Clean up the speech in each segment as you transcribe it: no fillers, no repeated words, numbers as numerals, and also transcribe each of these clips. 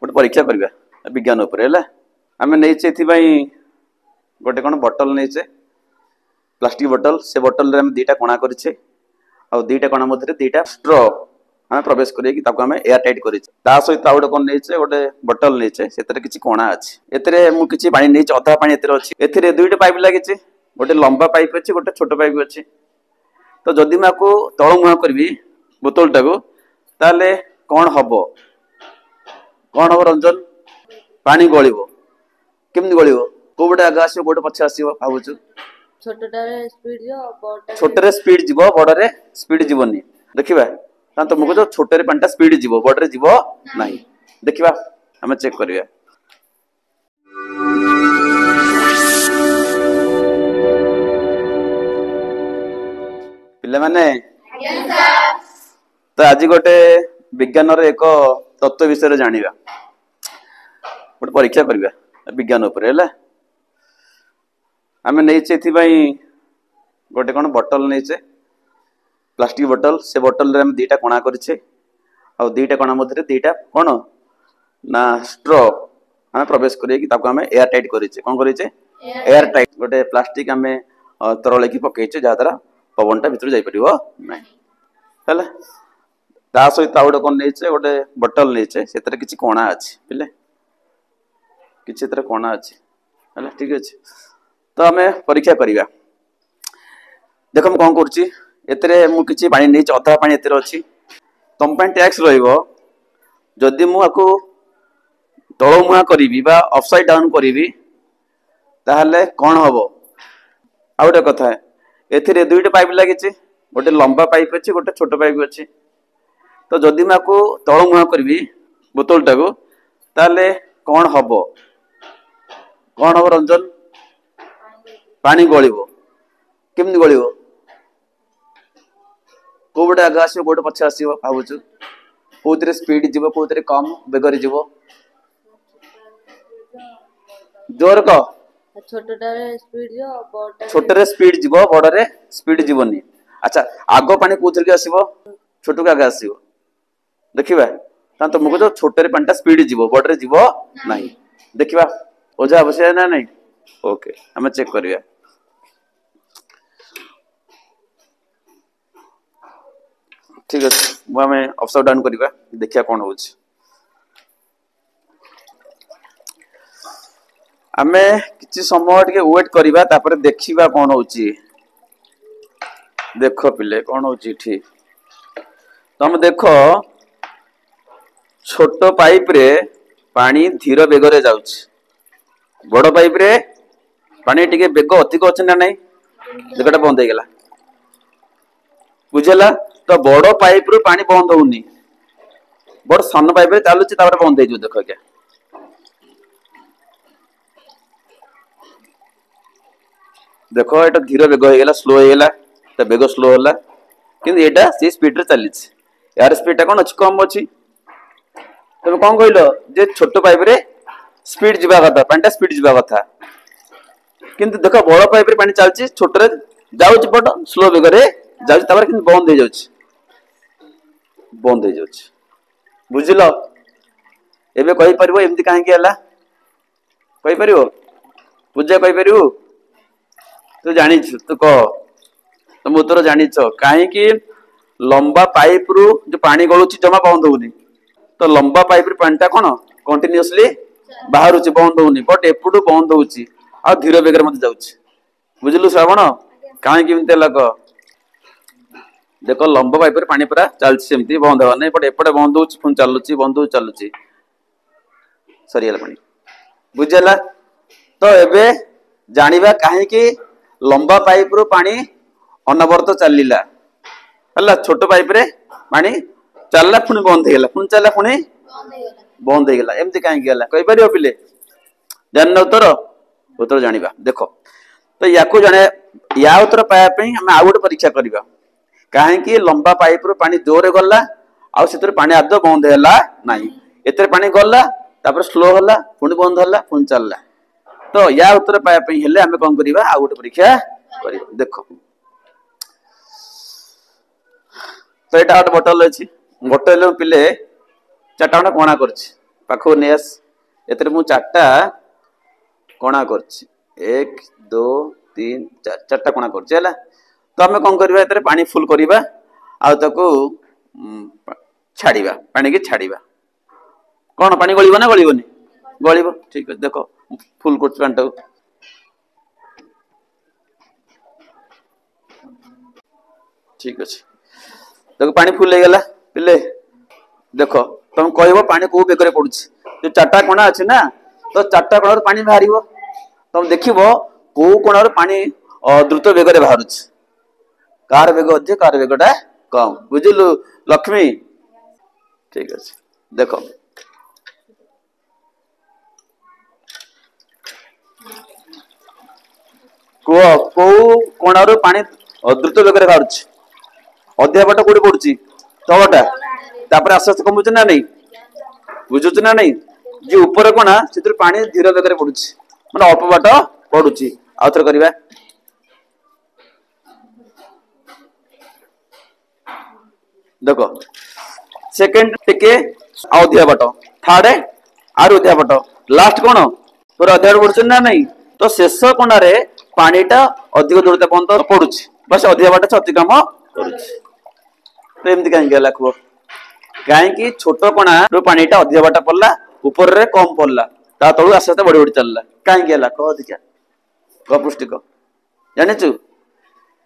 गोटे परीक्षा करवा विज्ञान उपर है आम नहींचे गोटे कौन बटल नहींचे प्लास्टिक बटल से बटल रे दीटा कणा करें आ दीटा कणा मध्य दीटा स्ट्र आम प्रवेश करें एयर टाइट कर सहित आउ गोटे कौन नहीं गोटे बटल नहीं से किसी कणा अच्छे एसे पानी नहीं अधा पानी अच्छे दुईटा पाइप लगी गोटे लंबा पाइप अच्छे गोटे छोट पाइप अच्छे तो जदि मुझे तल मुहां करी बोतल टाक ताले कौन हम कौन हम रंजन पानी गल केमती गल कोटे आगे आस कोटे पछे आस भावुँ छोटे स्पीड जीव बड़े स्पीड जीवनी देखा तुमको जो छोटे पानी स्पीड जीव बड़े जीव ना देखा आम चेक करवा पिले तो आज गोटे विज्ञान एक तत्व विषय जानिबा गोटे परीक्षा करवा विज्ञान उपर है आम नहींचे गोटे कौन बटल नहींचे प्लास्टिक बटल से बटल रे दीटा कणा करें आ दीटा कणा मध्य दीटा कौन ना स्ट्र आम प्रवेश करें एयर टाइट करें कौन करें एयर टाइट गोटे प्लास्टिक आम तरल की पकईचे जहाद्वारा पवनटा भर जापर ना सहित आउ गोटे कौन नहीं गोटे बटल नहीं से किसी कणा अच्छे पिले कि कणा अच्छे है ठीक अच्छे तो आम परीक्षा करवा देख मुझे कौन करुँचे पानी नहीं अधा पानी अच्छी तुम टैक्स रदी मुझे तल मुहां करी अपसाइड डाउन करी ताहले कौन हम आ गोटे कथा ए दुईटा पाइप लगी गोटे लंबा पाइप अच्छे गोटे छोट पाइप अच्छे तो जदि मुझे तल मुहां करी बोतल टाक ताले कौन हम कौन हम रंजन पानी गल केमती गल कोटे आगे आस कोटे पछे आस भावुँ कौन स्पीड जीव कौन कम बेगर जीव जोर कह छोटे स्पीड जीव बड़े स्पीड जीवनी अच्छा आग पानी कौन आसो छोट को आगे आसो देखा तुमको जो छोटे पानी स्पीड जीव बड़े जीव ना देखा ओझा बस ना नहीं ओके आम चेक करवा ठीक अच्छे आम अपसाइड डाउन करवा देखिया कौन हो आम कि समय टे वेट करवा देखा कौन हो देख पिले कौन हो तुम देख छोट पाइप रे पानी धीर बेगर जाऊँ बड़ पाइप रे पानी टिके बेग अधिक अच्छे ना नहीं देखा बंद हो बुझेगा तो बड़ पाइप रू पानी बंद होनी बड़ सान पाइप रे चलुची बंद हो देख क्या देख ये धीर बेग होगा स्लो होगा तो बेग स्लो है कि सी स्पीड चली यार स्पीड कौन अच्छी कम अच्छी तुम कौन कहल जे छोट पाइप रे स्पीड जीवा कथा पानी स्पीड जीवा कथा किंतु देख बड़ पाइप रे पानी चलती छोट जाऊँ बट स्लो बेगर जाऊँ कि बंद हो बंद हो बुझल एवं कहीपर एमती कहीं कहीपर पूजा कहीपर तू जानी तू कह तुम उत्तर जानी कहीं लंबा पाइप रु जो पानी गलुची जमा बंद होनी तो लंबा पाइप पानी कौन कंटिन्यूअसली बाहर बंद होनी बट एपटू बंद हो धीर बेगर मत जाऊँ बुझलु श्रावण कहीं कह देख लंबा पाइप पानी पूरा चलती बंद हो नहीं बट एपटे बंद हो चलुची बंद हो चलुची सरीगला पानी बुझेगा तो एबे जानिबा कहीं लंबा पाइप रु पानी अनवरत चलला है छोट पाइप रे पानी चलला पुणी बंद होगा पुणी चलला पुणी बंद होगा एमती कहीं कहीपर पिले जान उत्तर उत्तर जानिबा देख तो या जाने या उत्तर पाइबापी आम आउ गोटे परीक्षा करवा कहीं लंबा पाइप रु पानी जोरे गला आउ पानी आद बंद है ना एत पानी गला स्लो है पुणी बंद है पुणी चलला तो या उत्तर पाइबापी आम कौन करवा आउ गोटे परीक्षा कर देख तो यहाँ गोटे बोतल अच्छी बोतल पिले चार्टा कणा कर पाखो नेस एतरे मु चारटा कोणा करछि 1 2 3 4 चारटा कोणा करछि हला तो हमें कोन करबा एतरे पानी फुल करबा आ ताको छाड़ीबा पानी के छाड़ीबा कोन पानी गळिबो ना गळिबोनी गळिबो ठीक है देखो फुल करछि पानी ताको ठीक अछि देखो पानी फुल हो गला पिले देखो तुम कहबो पानी को बेगरे पडुछि जो चारटा कोणा अछि ना तो चारटा कोणा पानी बाहरिबो तुम देखिबो को कोणा पानी द्रुत बेगरे बाहरुछि कार बेग अधिक कार बेगटा कम बुझिलु लक्ष्मी ठीक अछि देखो को कोणा पानी द्रुत बेगरे बाहरुछि अधिक बाटा कोडी पडुछि तळटा तापर आस्ते आस्ते कमुछ ना नहीं बुझुछ ना नहीं जे ऊपर कोना सेतिर पानी धीरे बेगरे पडुछि माने अल्प बाट पडुछि आउथर करबा देखो सेकंड टिके आउधिया बाट थर्ड आर उधिया बाट लास्ट कोन तोर अध्याय पडुछ ना नहीं तो शेष कोना रे पानीटा अधिक दूरता पंत पडुछि बस अधिया बाट अति काम करूछि तो एमती कहीं गेला को कहीं कि छोट कोणा रो पानीटा अधिक बाट पड़ला ऊपर रे कम पड़ला ता तळु आस्ते आस्ते बड़ी बड़ी चलला कहीं गेला कह दिया ग पुष्टिक जानिछु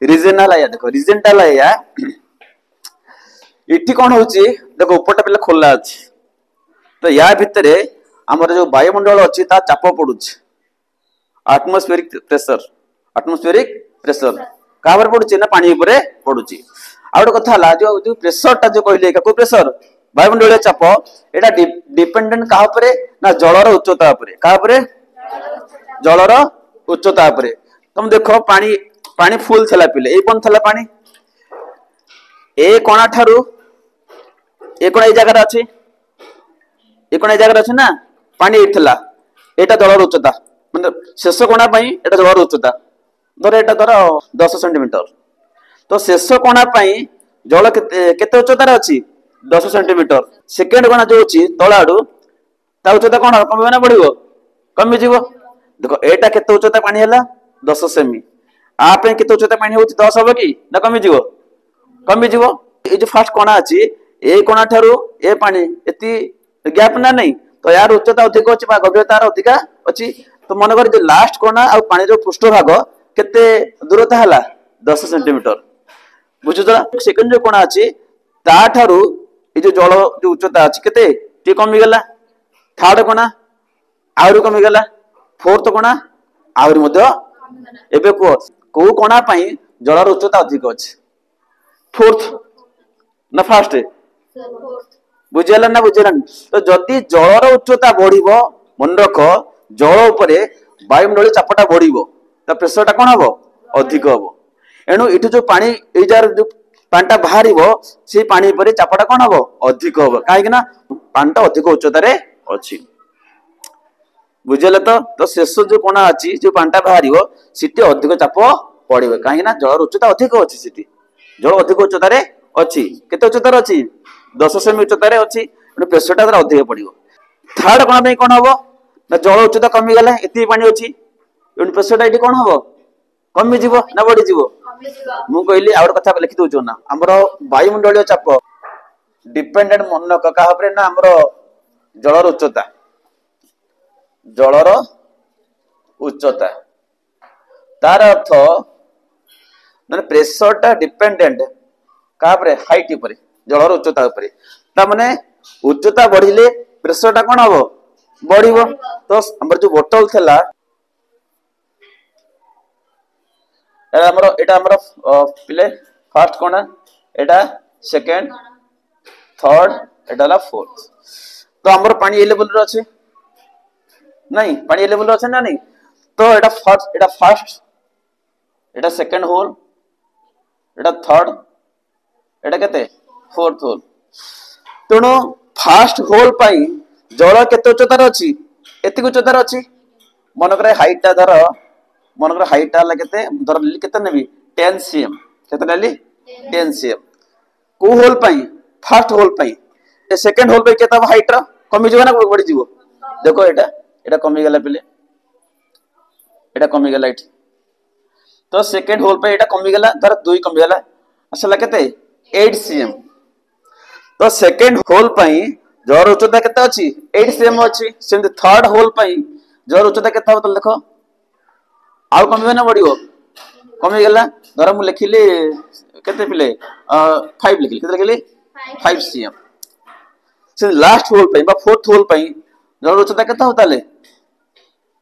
रीजनल आया देखो रीजनल आया इठी कोन होची देखो ऊपरटा पले खोला अछि तो या भितरे हमर जो वायुमंडल अछि ता चाप पडुछि एटमॉस्फेरिक प्रेशर काबर पडुछि ना पानी ऊपर पडुछि आ गोटे कथा हला जो प्रेशर टा जो कहले को प्रेशर वायुमंडलीय चाप एटा डिपेंडेंट का ऊपर ना जलर उच्चता ऊपर का ऊपर जलर उच्चता ऊपर तुम देखो पानी पानी फुल थला पिले ए कोन थला पानी ए कोणा ठारू ए कोणा ए जगह अछि ए कोणा ए जगह अछि ना पानी इथला एटा जलर उच्चता मतलब शेष कोणा पई एटा जलर उच्चता धर एटा धर 10 सेंटीमीटर तो शेष कोणा पई जल केते उच्चता अछि 10 सेंटीमीटर सेकंड कोणा जो अछि तळाडू ता उच्चता कोन कमबे ना बढ़िबो कमी जीवो देखो एटा केते उच्चता पानी हला 10 सेमी आ पे केते उच्चता पानी होछि 10 होबो की ना कमी जीवो ए जो फर्स्ट कोणा अछि ए कोणा ठारू ए पानी एति गैप ना नहीं तो यार उच्चता अधिक अछि बा गभीरता अधिक अछि तो मन कर जे लास्ट कोणा आ पानी जो पृष्ठ भाग केते दूरता हला 10 सेंटीमीटर बुझु तो सेकंड जो कोणा अछि ता ठारू ए जो जल जो उच्चता अछि केते टी कमी गेला थर्ड कोणा आउरी कमी गेला फोर्थ कोणा आउरी मध्य एबे को कोणा पई जलर उच्चता अधिक अछि फोर्थ ना फास्ट बुझेला ना बुझेला तो जदि जलर उच्चता बढ़िबो मन रख जल उपरे वायुमंडलीय चापटा बढ़िबो तो प्रेशरटा कोन हबो अधिक हबो एनु इठु जो पानी ए जार जो पानीटा बाहरिबो से पानी परे चापटा कोन हबो अधिक हबो काहे कि ना पानीटा अधिक उच्चता रे अछि बुझेला तो शेष जो कोना अछि जो पानीटा बाहरिबो सिटी अधिक चाप पड़िबो काहे कि ना जलर उच्चता अधिक अछि सिटी जल अधिक उच्चता रे अछि केते उच्चता रे अछि 10 सेमी उच्चता रे अछि प्रेशरटा तर अधिक पड़िबो थर्ड कोना में कोन हबो ना जल उच्चता कमी गेला एति पानी अछि एनु प्रेशरटा एटी कोन हबो कमी जीवो ना बढ़ी जीवो मु कहली और कथा लिखि दोचो ना हमरो वायुमंडलीय चाप डिपेंडेंट मन का ऊपर ना हमरो जलर उच्चता तार अर्थ माने प्रेशरटा डिपेंडेंट का ऊपर हाइट ऊपर जलर उच्चता ऊपर ता माने उच्चता बढ़िले प्रेशरटा कोन हबो बढ़िबो तो हमर जो बोतल थला एटा पिले फर्स्ट कोना एटा सेकंड थर्ड एटा ला फोर्थ तो हमर पानी ए लेवल रे अछि नहीं पानी ए लेवल रे अछि ना नहीं तो एटा फर्स्ट एटा सेकंड होल एटा थर्ड एटा केते फोर्थ होल तणो फर्स्ट होल पाई जल केते उच्चतार अछि एति उच्चतार अछि मन करे हाइट ता धर मन करे हाइट ता केते धर लिली केते नेबी 10 cm केते नेली 10 cm को होल पाई फर्स्ट होल पाई ए सेकंड होल पाई केते हाइट रा कमी जीव ना बढ़ी जीव देख एटा कमीगला पिले एटा कमीगला ये तो सेकेंड होल पे एटा कमीगला धर 2 कमीगला आसला केते 8 cm तो सेकेंड होल पई जर उच्चता केते अछि 8 cm अछि सेम थर्ड होल पई जर उच्चता केते हो तो देखो आउ कमी ना बढ़ियो कमी गला धर मु लिखिली केते पिले 5 लिखिली केते लिखिली 5 cm से लास्ट होल पई बा फोर्थ होल पई जर उच्चता केते हो ताले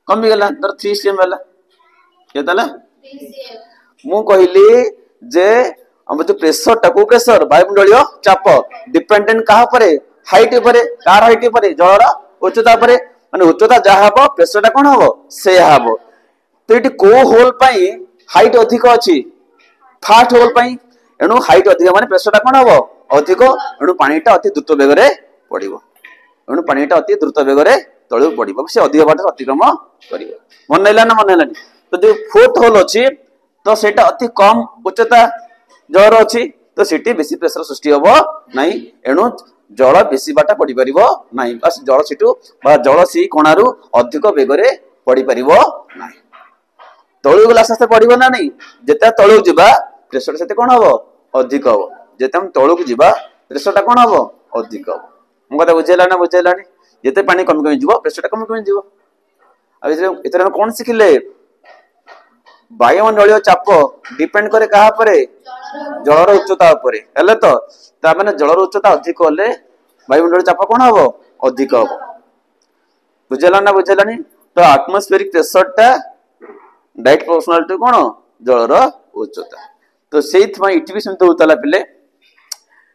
कमी गला धर 3 cm वाला केताला 3 cm मु कहली जे हम जो प्रेशर टाको प्रेशर वायुमंडलीय चाप डिपेंडेंट कहा परे हाइट परे कार हाइट परे जलर उच्चता परे माने उच्चता जा हबो प्रेशर टा कोन हबो से हबो तो इटी को होल पई हाइट अधिक अछि फास्ट होल पई एनु हाइट अधिक माने प्रेशर टा कोन हबो अधिक एनु पानी टा अति द्रुत वेग रे पडिबो एनु पानी टा अति द्रुत वेग रे तळु पडिबो से अधिक बाट अतिक्रम करिवो मन नैला ना मन नैलानी तो जो फोर्थ होल अछि तो सेटा अति कम उच्चता जर अछि तो सेठी बेसी प्रेशर सृष्टि हबो नाही एनु जल बेसी बाटा पड़ी परिबो नाही बस जल सिटु बा जल सी कोणारू अधिक बेगरे पड़ी परिबो नाही तळु गला आस्ते पड़िबो ना नाही जेता तळु जिबा प्रेशर सेते कोन हबो अधिक हबो जेते हम तळु जिबा प्रेशर टा कोन हबो अधिक हबो हम कथा बुझेला ना बुझेलानी जेते पानी कम कम जिवो प्रेशर टा कम कम जिवो अब इतरे कोन सिखिले वायुमंडलीय चाप डिपेंड करे कहा परे जलर उच्चता उपरे हेले तो ता माने जलर उच्चता अधिक होले वायुमंडलीय चाप कोन हबो अधिक हबो बुझेला ना बुझेलानी तो एटमॉस्फेरिक प्रेशर टा डायरेक्ट प्रोपोर्शनल टू कोन जलर उच्चता तो सेथ मा इटी भी सम तो उतला पिले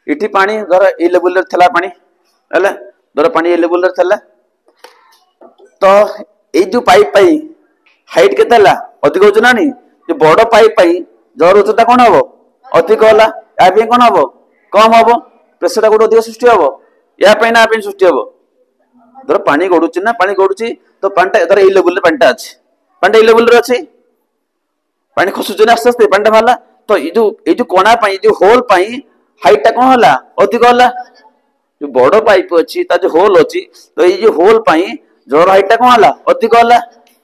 इटी पानी धर ए लेवल रे थला पानी हेले धर पानी ए लेवल रे थला तो ए जो पाइप पाई हाइट के तला अधिक होच ना नी जे बड़ पाइप पाई जर उच्चता कोन हबो अधिक होला या पे कोन हबो कम हबो प्रेशर गुड अधिक सृष्टि हबो या पे ना पे सृष्टि हबो धर पानी गडुची ना पानी गडुची तो पांटा धर ए लेवल रे पांटा अछि पांटा ए लेवल रे अछि पानी खसुची ना आस्ते पांटा भाला तो ए जो कोना पाई जो होल पाई हाइट टा कोन होला अधिक होला जो बड़ पाइप अछि ता जो होल अछि तो ए जो होल पाई जर हाइट टा कोन होला अधिक होला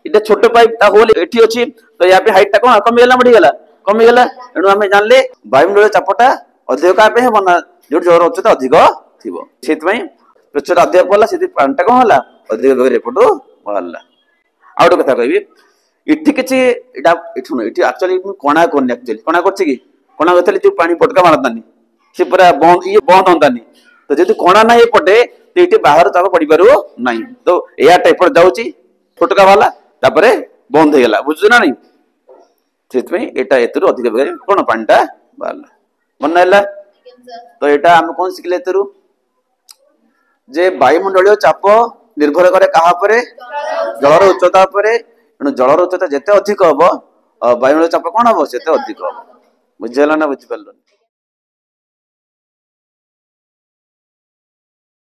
इटा छोटे पाइप ता होल एठी अछि तो या पे हाइट ता कोन कमी गेला कमी गेला एनु हमें जानले वायुमंडलीय चापटा अधिक का पे बना जो जर उच्चता अधिक थिबो सेत पई प्रेशर अधिक पला सेति पांटा कोन होला अधिक बेग रिपोर्ट होला आउट कथा कहबी इठी किछि इटा इठुन इठी एक्चुअली कोना कोन एक्चुअली कोना करछि कि कोना गथले जो पानी पटका मारतानी से पूरा बंद ये बंद होतानी तो जेतु कोना ना ए पटे तो इठी बाहर चाप पड़ी पारो नाही तो एया टाइप पर जाउची फटका वाला तापरे बंद हे गेला बुझु ना नहीं सेत में एटा एतरु अधिक बेग कोन पांटा बाला मन हैला तो एटा हम कोन सिखले एतरु जे वायुमंडलीय चाप निर्भर करे कहा परे जलर उच्चता परे एनु जलर उच्चता जेते अधिक हबो वायुमंडलीय चाप कोन हबो सेते अधिक हबो बुझेला ना बुझि परलो